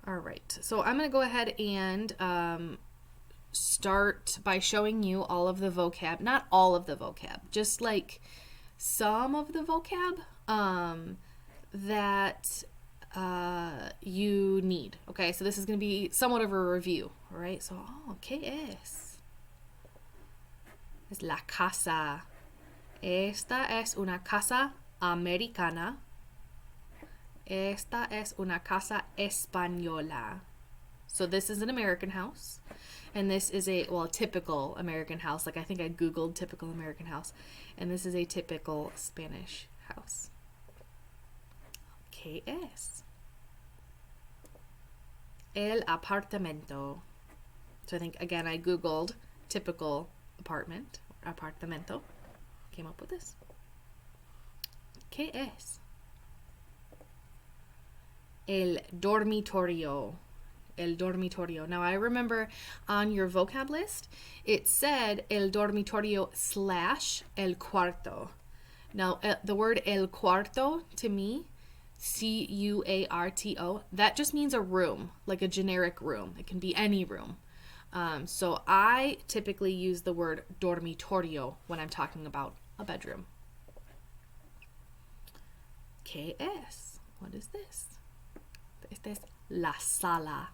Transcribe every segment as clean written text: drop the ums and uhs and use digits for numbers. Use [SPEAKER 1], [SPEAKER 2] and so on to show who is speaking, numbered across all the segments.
[SPEAKER 1] All right. So I'm going to go ahead and start by showing you all of the vocab. Not all of the vocab, just like some of the vocab that you need. Okay, so this is going to be somewhat of a review. All right, so, ¿qué es? Es la casa. Esta es una casa americana. Esta es una casa española. So this is an American house. And this is a typical American house. Like I think I Googled typical American house. And this is a typical Spanish house. ¿Qué es? El apartamento. So I think, again, I Googled typical apartment, apartamento. Came up with this. ¿Qué es? El dormitorio. El dormitorio. Now I remember on your vocab list, it said el dormitorio / el cuarto. Now the word el cuarto to me, cuarto, that just means a room, like a generic room. It can be any room. So I typically use the word dormitorio when I'm talking about a bedroom. ¿Qué es? What is this? Esta es la sala.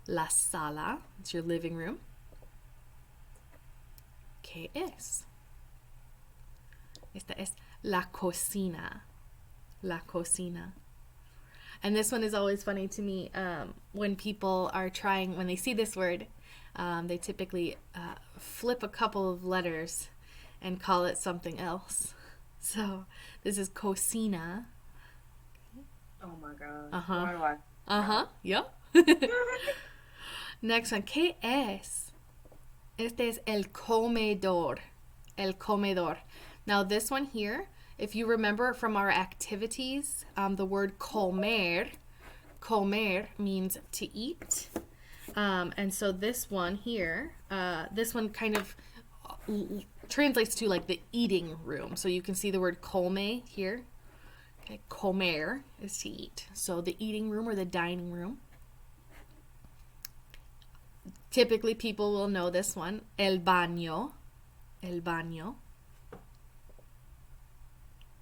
[SPEAKER 1] La sala. It's your living room. ¿Qué es? Esta es la cocina. La cocina. And this one is always funny to me. When people are trying, when they see this word, they typically flip a couple of letters and call it something else. So this is cocina.
[SPEAKER 2] Oh my God.
[SPEAKER 1] Uh-huh.
[SPEAKER 2] Why do I?
[SPEAKER 1] Uh-huh. Yeah. Next one. ¿Qué es? Este es el comedor. El comedor. Now this one here, if you remember from our activities, the word comer means to eat. And so this one here, this one kind of translates to like the eating room. So you can see the word come here. Okay, comer is to eat. So the eating room or the dining room. Typically people will know this one. El baño. El baño.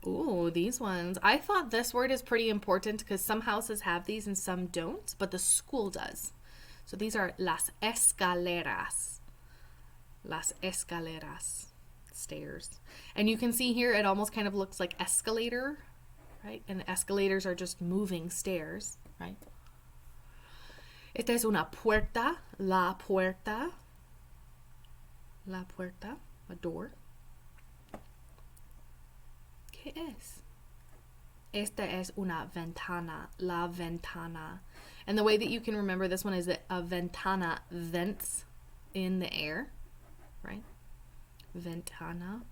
[SPEAKER 1] Ooh, these ones. I thought this word is pretty important because some houses have these and some don't, but the school does. So these are las escaleras. Las escaleras. Stairs. And you can see here it almost kind of looks like escalator, right? And escalators are just moving stairs, right? Esta es una puerta. La puerta. La puerta. A door. ¿Qué es? Esta es una ventana. La ventana. And the way that you can remember this one is that a ventana, vents in the air, right? Ventana.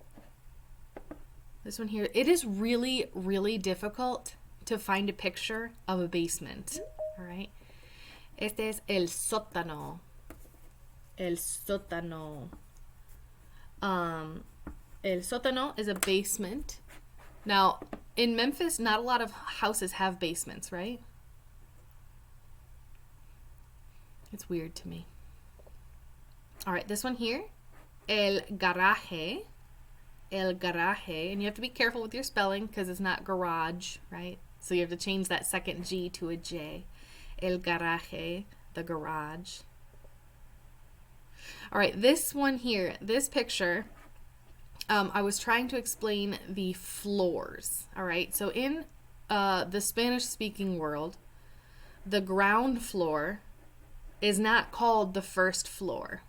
[SPEAKER 1] This one here, it is really, really difficult to find a picture of a basement, all right? Este es el sótano. El sótano. El sótano is a basement. Now, in Memphis, not a lot of houses have basements, right? It's weird to me. All right, this one here, el garaje. El garaje. And you have to be careful with your spelling because it's not garage, right? So you have to change that second G to a J. El garaje, the garage. All right, this one here, this picture, I was trying to explain the floors. All right, so in the Spanish-speaking world, the ground floor is not called the first floor.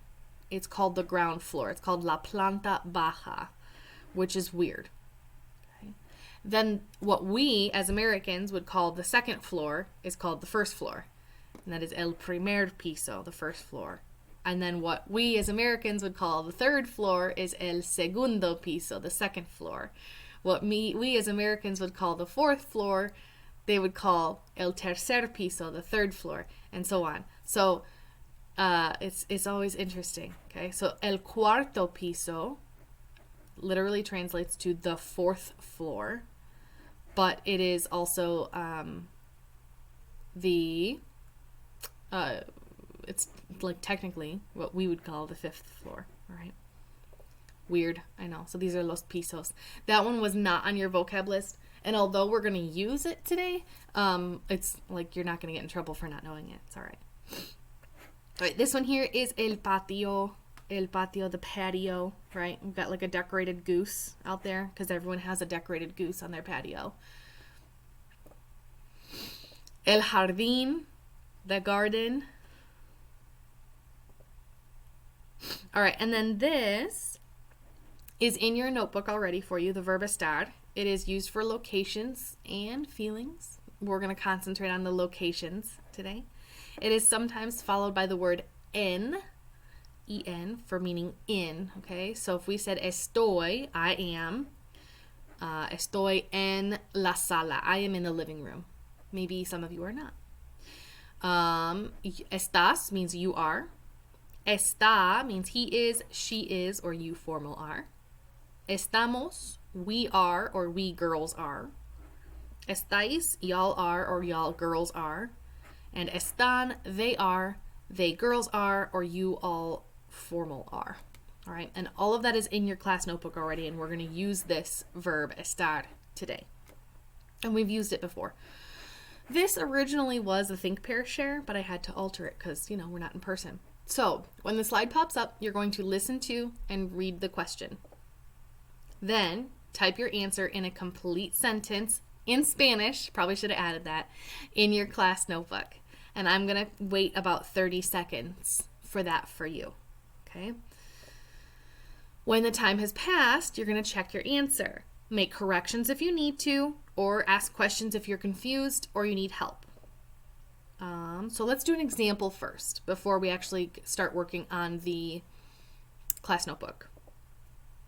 [SPEAKER 1] It's called the ground floor. It's called la planta baja, which is weird. Okay. Then what we as Americans would call the second floor is called the first floor. And that is el primer piso, the first floor. And then what we as Americans would call the third floor is el segundo piso, the second floor. What we as Americans would call the fourth floor, they would call el tercer piso, the third floor, and so on. So it's always interesting. Okay, so el cuarto piso literally translates to the fourth floor, but it is also the It's like technically what we would call the 5th floor. All right. Weird, I know. So these are los pisos. That one was not on your vocab list. And although we're going to use it today, it's like you're not going to get in trouble for not knowing it. It's all right. All right, this one here is el patio, the patio, right? We've got like a decorated goose out there because everyone has a decorated goose on their patio. El jardín, the garden. All right, and then this is in your notebook already for you, the verb estar. It is used for locations and feelings. We're going to concentrate on the locations today. It is sometimes followed by the word en, en, for meaning in, okay? So if we said estoy, I am, estoy en la sala, I am in the living room. Maybe some of you are not. Estás means you are. Está means he is, she is, or you formal are. Estamos, we are, or we girls are. Estáis, y'all are, or y'all girls are. And están, they are, they girls are, or you all formal are. All right, and all of that is in your class notebook already, and we're going to use this verb estar today. And we've used it before. This originally was a think pair share, but I had to alter it because, you know, we're not in person. So when the slide pops up, you're going to listen to and read the question. Then type your answer in a complete sentence in Spanish, probably should have added that, in your class notebook. And I'm going to wait about 30 seconds for that for you, okay? When the time has passed, you're going to check your answer. Make corrections if you need to, or ask questions if you're confused or you need help. So let's do an example first before we actually start working on the class notebook.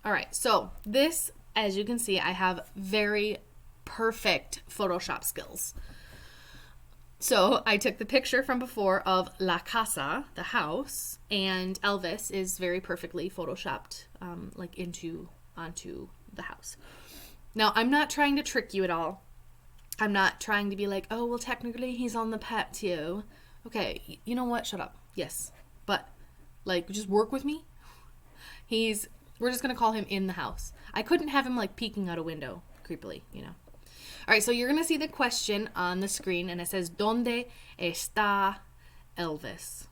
[SPEAKER 1] All right, so this, as you can see, I have very perfect Photoshop skills. So I took the picture from before of La Casa, the house, and Elvis is very perfectly Photoshopped like onto the house. Now, I'm not trying to trick you at all. I'm not trying to be like, oh, well, technically he's on the patio. Okay, you know what? Shut up. Yes. But, like, just work with me. We're just going to call him in the house. I couldn't have him, like, peeking out a window creepily, you know. All right, so you're going to see the question on the screen, and it says, ¿Dónde está Elvis?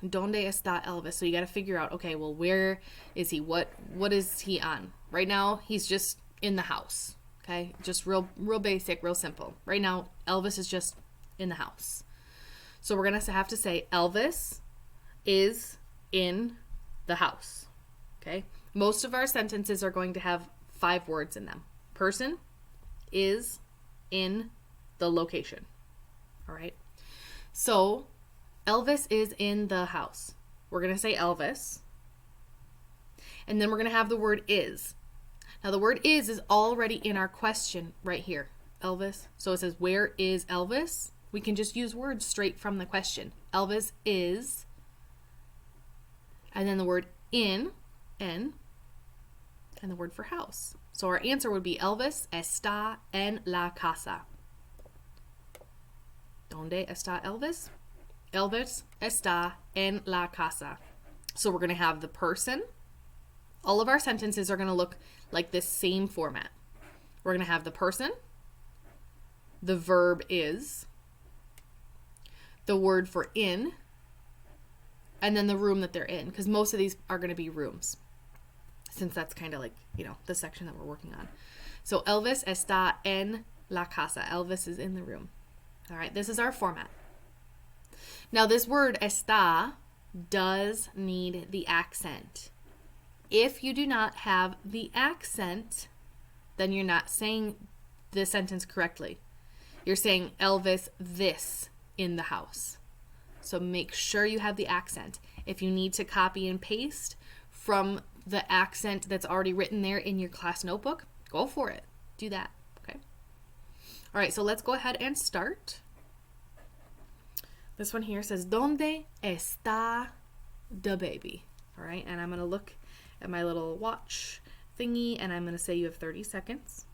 [SPEAKER 1] ¿Dónde está Elvis? So you got to figure out, okay, well, where is he? What is he on? Right now, he's just in the house. Okay, just real basic, real simple. Right now, Elvis is just in the house. So we're going to have to say Elvis is in the house. Okay, most of our sentences are going to have 5 words in them. Person is in the location. All right, so Elvis is in the house. We're going to say Elvis. And then we're going to have the word is. Now, the word is already in our question right here, Elvis. So it says, where is Elvis? We can just use words straight from the question. Elvis is, and then the word in, and the word for house. So our answer would be Elvis está en la casa. ¿Dónde está Elvis? Elvis está en la casa. So we're going to have the person. All of our sentences are going to look like this same format. We're going to have the person, the verb is, the word for in, and then the room that they're in, because most of these are going to be rooms, since that's kind of like, you know, the section that we're working on. So Elvis está en la casa. Elvis is in the room. All right, this is our format. Now this word está does need the accent. If you do not have the accent, then you're not saying the sentence correctly. You're saying Elvis this in the house. So make sure you have the accent. If you need to copy and paste from the accent that's already written there in your class notebook, go for it. Do that, okay? All right, so let's go ahead and start. This one here says, ¿Dónde está the baby? All right, and I'm going to look at my little watch thingy, and I'm going to say you have 30 seconds.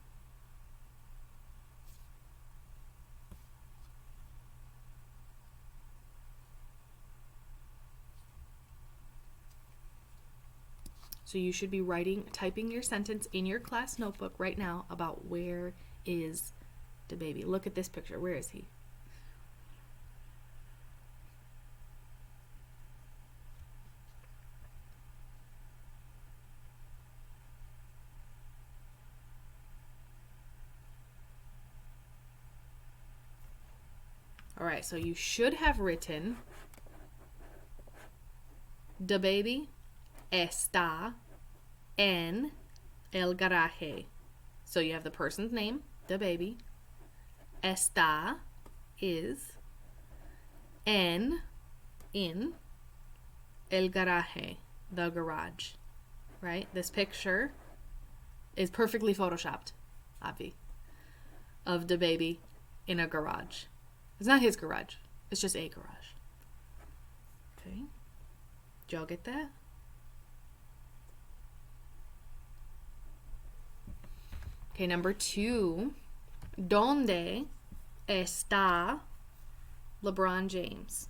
[SPEAKER 1] So you should be typing your sentence in your class notebook right now about where is the baby. Look at this picture. Where is he? All right, so you should have written the baby está en el garaje. So you have the person's name, the baby. Está is in el garaje, the garage. Right? This picture is perfectly photoshopped, Avi, of the baby in a garage. It's not his garage. It's just a garage. Okay. Did y'all get that? Okay, number 2. ¿Dónde está LeBron James?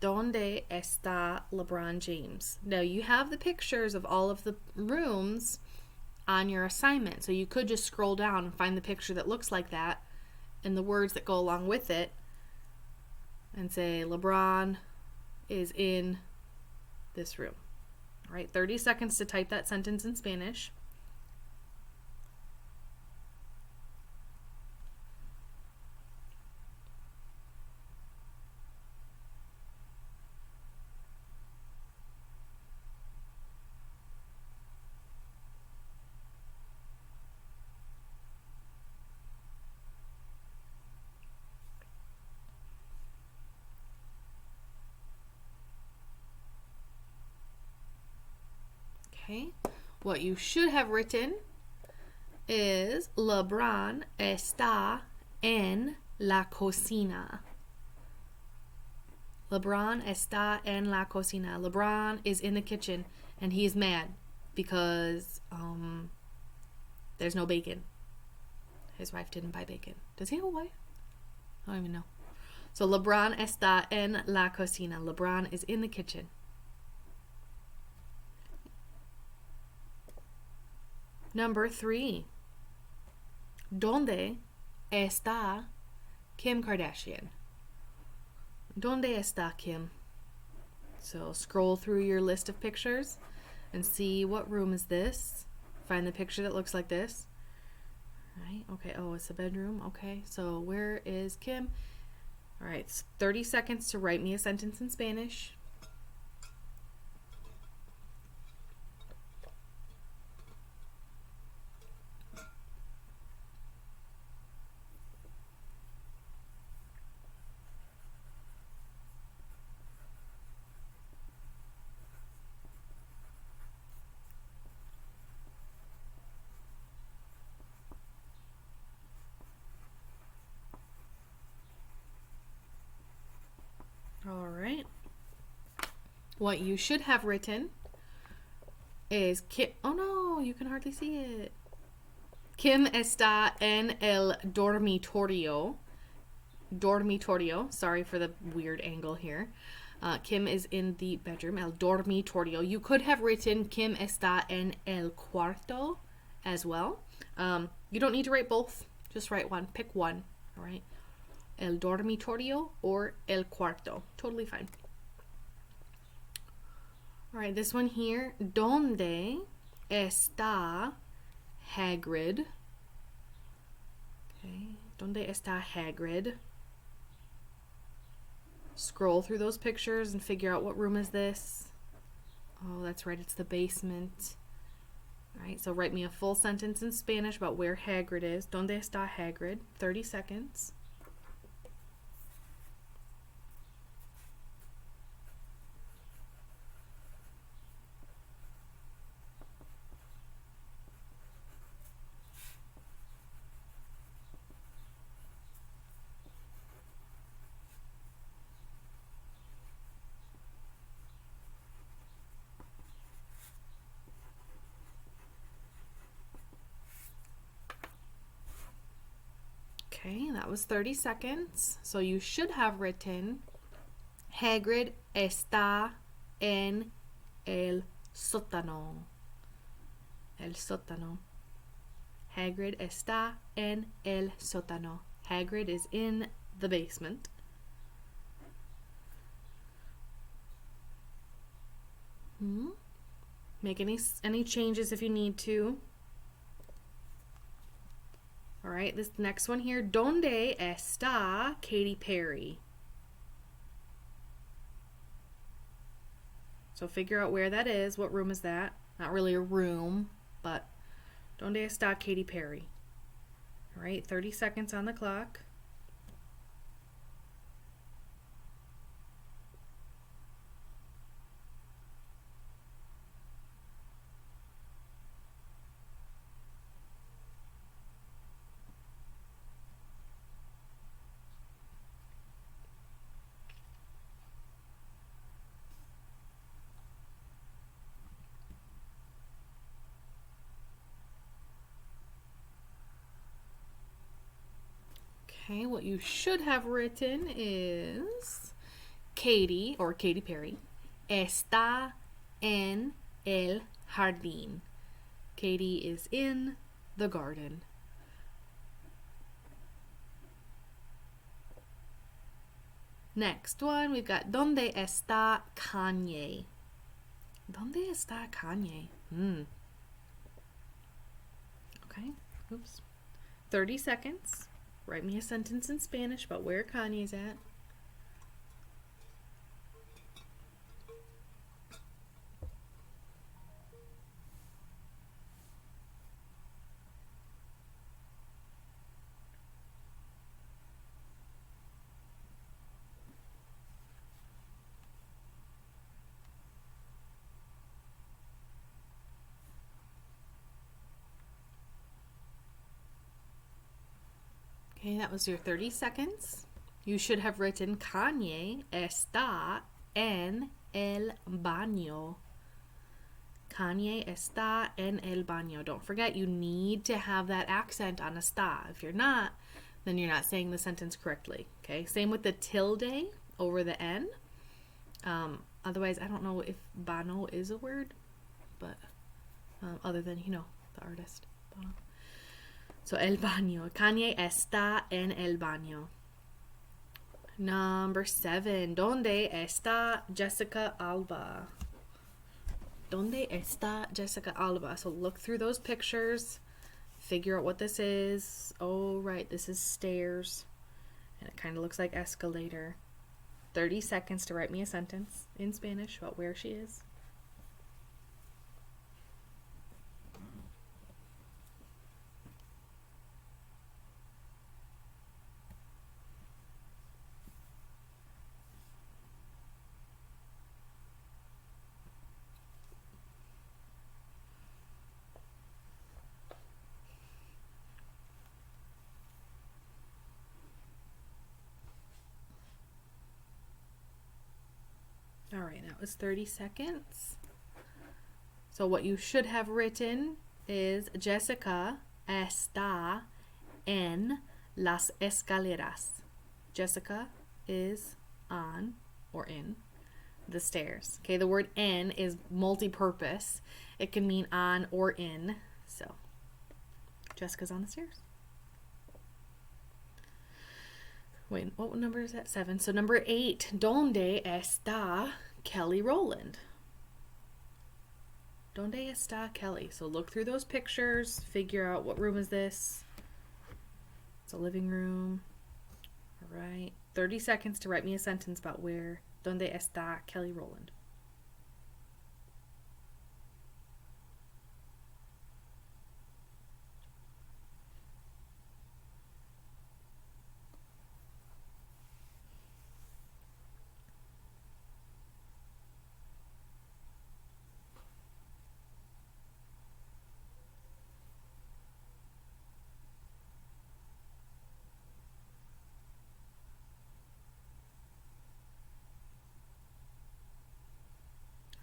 [SPEAKER 1] ¿Dónde está LeBron James? Now, you have the pictures of all of the rooms on your assignment. So you could just scroll down and find the picture that looks like that and the words that go along with it and say LeBron is in this room. All right, 30 seconds to type that sentence in Spanish. Okay, what you should have written is LeBron está en la cocina. LeBron está en la cocina. LeBron is in the kitchen and he is mad because there's no bacon. His wife didn't buy bacon. Does he have a wife? I don't even know. So LeBron está en la cocina. LeBron is in the kitchen. Number 3. ¿Dónde está Kim Kardashian? ¿Dónde está Kim? So scroll through your list of pictures and see what room is this. Find the picture that looks like this. Right? Okay. Oh, it's a bedroom. Okay. So where is Kim? All right. It's 30 seconds to write me a sentence in Spanish. All right. What you should have written is Kim. Oh no, you can hardly see it. Kim está en el dormitorio. Dormitorio. Sorry for the weird angle here. Kim is in the bedroom, el dormitorio. You could have written Kim está en el cuarto as well. You don't need to write both. Just write one. Pick one. All right. El dormitorio or el cuarto. Totally fine. All right, this one here. ¿Dónde está Hagrid? Okay. ¿Dónde está Hagrid? Scroll through those pictures and figure out what room is this. Oh, that's right. It's the basement. All right, so write me a full sentence in Spanish about where Hagrid is. ¿Dónde está Hagrid? 30 seconds. Okay, that was 30 seconds. So you should have written Hagrid está en el sótano. El sótano. Hagrid está en el sótano. Hagrid is in the basement. Make any changes if you need to. All right, this next one here. ¿Dónde está Katy Perry? So figure out where that is. What room is that? Not really a room, but ¿Dónde está Katy Perry? All right, 30 seconds on the clock. Okay, what you should have written is Katy, or Katy Perry, está en el jardín. Katy is in the garden. Next one, we've got ¿Dónde está Kanye? ¿Dónde está Kanye? Okay, oops. 30 seconds. Write me a sentence in Spanish about where Kanye's at. Okay, that was your 30 seconds. You should have written Kanye está en el baño. Kanye está en el baño. Don't forget, you need to have that accent on está. If you're not, then you're not saying the sentence correctly. Okay, same with the tilde over the N. Otherwise, I don't know if baño is a word, but other than, the artist. Bono. So, el baño. Kanye está en el baño. Number 7. ¿Dónde está Jessica Alba? ¿Dónde está Jessica Alba? So, look through those pictures. Figure out what this is. Oh, right. This is stairs. And it kind of looks like escalator. 30 seconds to write me a sentence in Spanish about where she is. All right, that was 30 seconds. So what you should have written is Jessica está en las escaleras. Jessica is on or in the stairs. Okay, the word en is multi-purpose. It can mean on or in. So Jessica's on the stairs. Wait, what number is that? 7. So number 8. ¿Dónde está Kelly Rowland? ¿Dónde está Kelly? So look through those pictures. Figure out what room is this. It's a living room. All right. 30 seconds to write me a sentence about where. ¿Dónde está Kelly Rowland?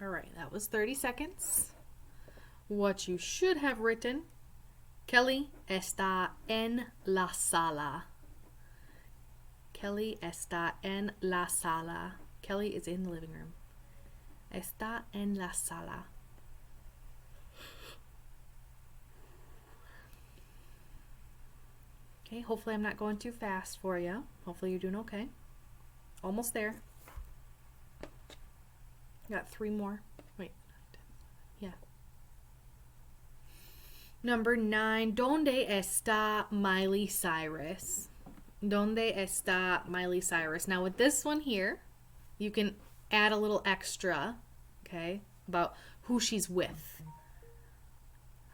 [SPEAKER 1] All right, that was 30 seconds. What you should have written, Kelly está en la sala. Kelly está en la sala. Kelly is in the living room. Está en la sala. Okay, hopefully I'm not going too fast for you. Hopefully you're doing okay. Almost there. Got 3 more. Wait. Yeah. Number 9. ¿Dónde está Miley Cyrus? ¿Dónde está Miley Cyrus? Now with this one here, you can add a little extra, okay, about who she's with.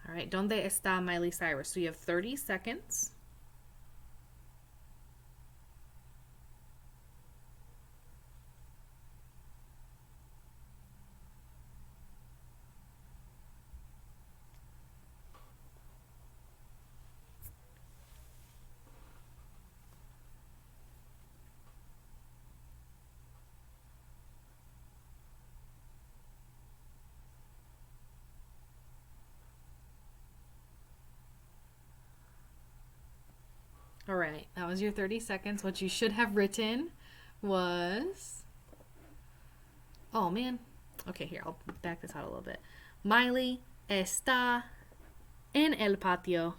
[SPEAKER 1] All right, ¿Dónde está Miley Cyrus? So you have 30 seconds. All right, that was your 30 seconds. What you should have written was... Oh, man. Okay, here, I'll back this out a little bit. Miley está en el patio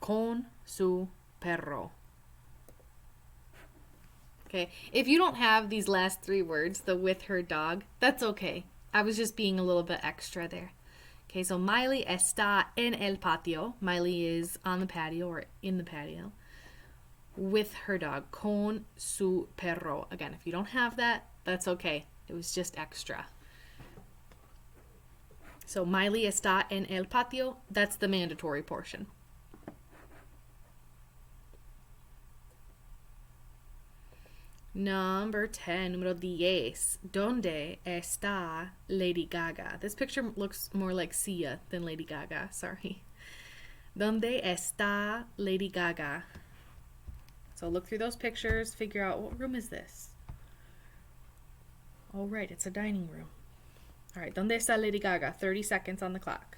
[SPEAKER 1] con su perro. Okay, if you don't have these last 3 words, the with her dog, that's okay. I was just being a little bit extra there. Okay, so Miley está en el patio. Miley is on the patio or in the patio with her dog. Con su perro. Again, if you don't have that, that's okay. It was just extra. So Miley está en el patio. That's the mandatory portion. Number 10, número 10. ¿Dónde está Lady Gaga? This picture looks more like Sia than Lady Gaga. Sorry. ¿Dónde está Lady Gaga? So look through those pictures, figure out what room is this? Oh, right, it's a dining room. All right, ¿Dónde está Lady Gaga? 30 seconds on the clock.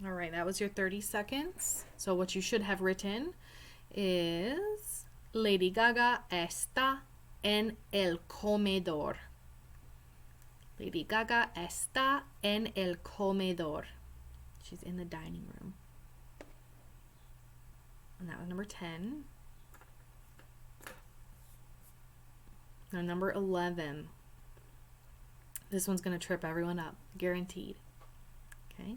[SPEAKER 1] All right, that was your 30 seconds. So what you should have written is Lady Gaga está en el comedor. Lady Gaga está en el comedor. She's in the dining room. And that was number 10. Now number 11. This one's going to trip everyone up, guaranteed. Okay.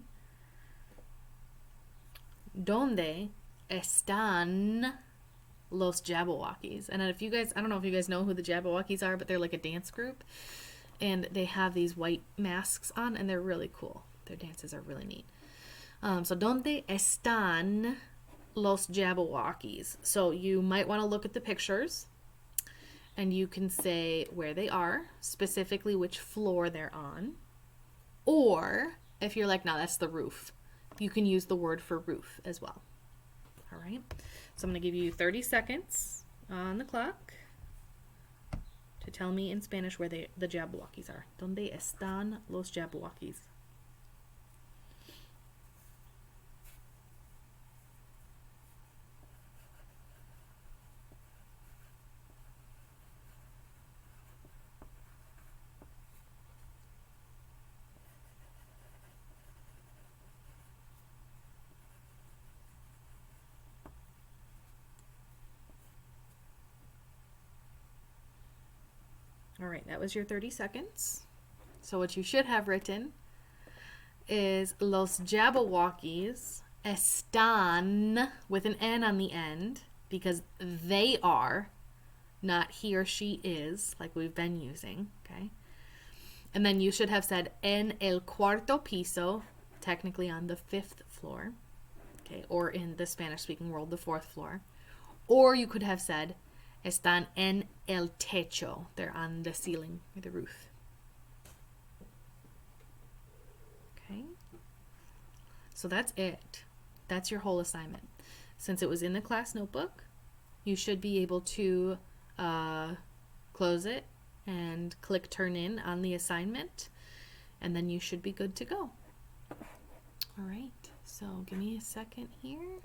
[SPEAKER 1] ¿Dónde están los Jabberwockies? And if you guys, I don't know if you guys know who the Jabberwockies are, but they're like a dance group. And they have these white masks on, and they're really cool. Their dances are really neat. So, ¿Dónde están los Jabberwockies? So, you might want to look at the pictures, and you can say where they are, specifically which floor they're on. Or, if you're like, no, that's the roof, you can use the word for roof as well. All right. So I'm going to give you 30 seconds on the clock to tell me in Spanish where the Jabberwockies are. ¿Dónde están los Jabberwockies? All right, that was your 30 seconds. So what you should have written is Los Jabberwockies están, with an N on the end, because they are, not he or she is, like we've been using, okay? And then you should have said en el cuarto piso, technically on the 5th floor, okay? Or in the Spanish-speaking world, the 4th floor. Or you could have said están en el techo. They're on the ceiling or the roof. Okay. So that's it. That's your whole assignment. Since it was in the class notebook, you should be able to close it and click turn in on the assignment, and then you should be good to go. All right, so give me a second here.